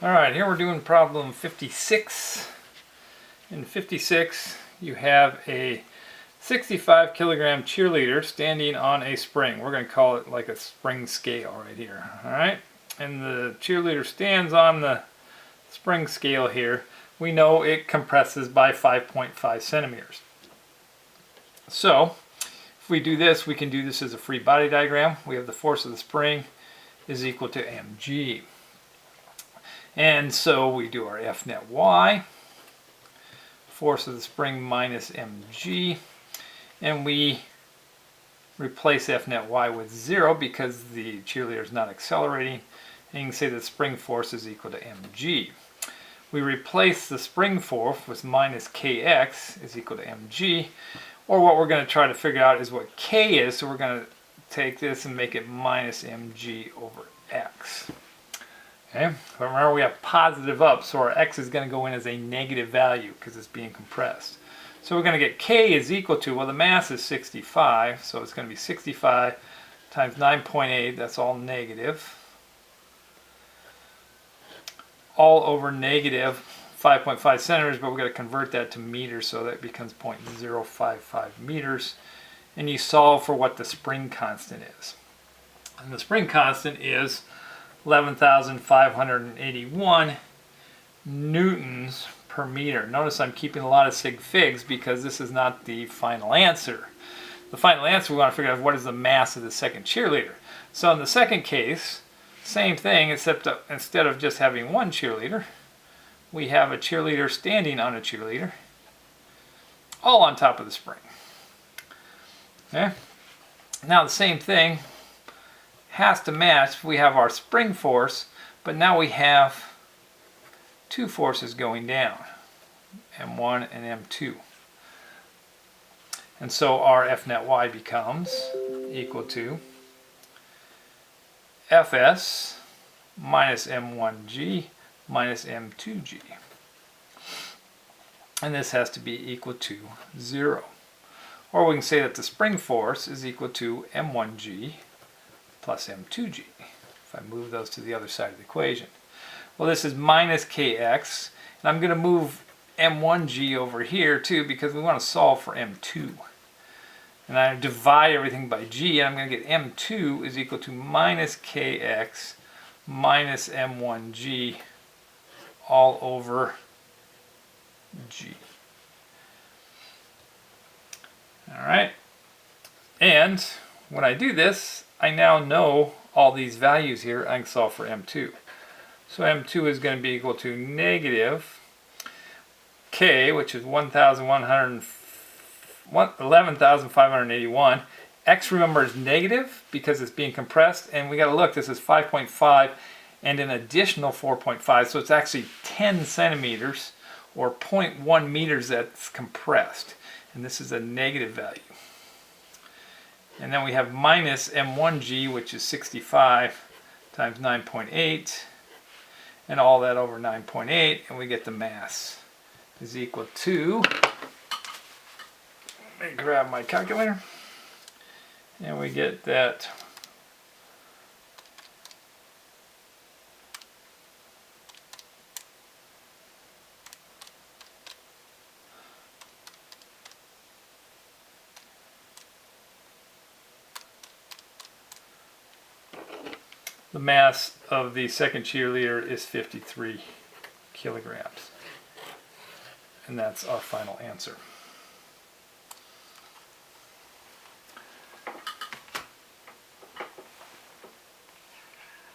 Alright, here we're doing problem 56. In 56, you have a 65 kilogram cheerleader standing on a spring. We're going to call it like a spring scale right here. Alright, and the cheerleader stands on the spring scale here. We know it compresses by 5.5 centimeters. So, if we do this, we can do this as a free body diagram. We have the force of the spring is equal to mg. And so we do our F net y, force of the spring minus mg, and we replace F net y with 0 because the cheerleader is not accelerating, and you can say that spring force is equal to mg. We replace the spring force with minus kx is equal to mg, or what we're going to try to figure out is what k is, so we're going to take this and make it minus mg over x. Okay, but remember we have positive up, so our x is going to go in as a negative value because it's being compressed. So we're going to get k is equal to, well, the mass is 65, so it's going to be 65 times 9.8, that's all negative, all over negative 5.5 centimeters, but we're going to convert that to meters, so that becomes 0.055 meters. And you solve for what the spring constant is. And the spring constant is 11,581 newtons per meter. Notice I'm keeping a lot of sig figs because this is not the final answer. The final answer, we want to figure out what is the mass of the second cheerleader. So in the second case, same thing, except instead of just having one cheerleader, we have a cheerleader standing on a cheerleader, all on top of the spring. Okay. Now the same thing has to match. We have our spring force, but now we have two forces going down, M1 and M2. And so our F net y becomes equal to Fs minus M1g minus M2g. And this has to be equal to 0. Or we can say that the spring force is equal to M1g plus M2g, if I move those to the other side of the equation. Well, this is minus kx, and I'm going to move M1g over here too because we want to solve for M2. And I divide everything by g, and I'm going to get M2 is equal to minus kx minus M1g all over g. Alright, and when I do this, I now know all these values here. I can solve for M2. So M2 is going to be equal to negative K, which is 11,581. X, remember, is negative because it's being compressed. And we got to look, this is 5.5 and an additional 4.5. So it's actually 10 centimeters or 0.1 meters that's compressed. And this is a negative value. And then we have minus M1g, which is 65 times 9.8, and all that over 9.8, and we get the mass is equal to, let me grab my calculator, and we get that the mass of the second cheerleader is 53 kilograms. And that's our final answer.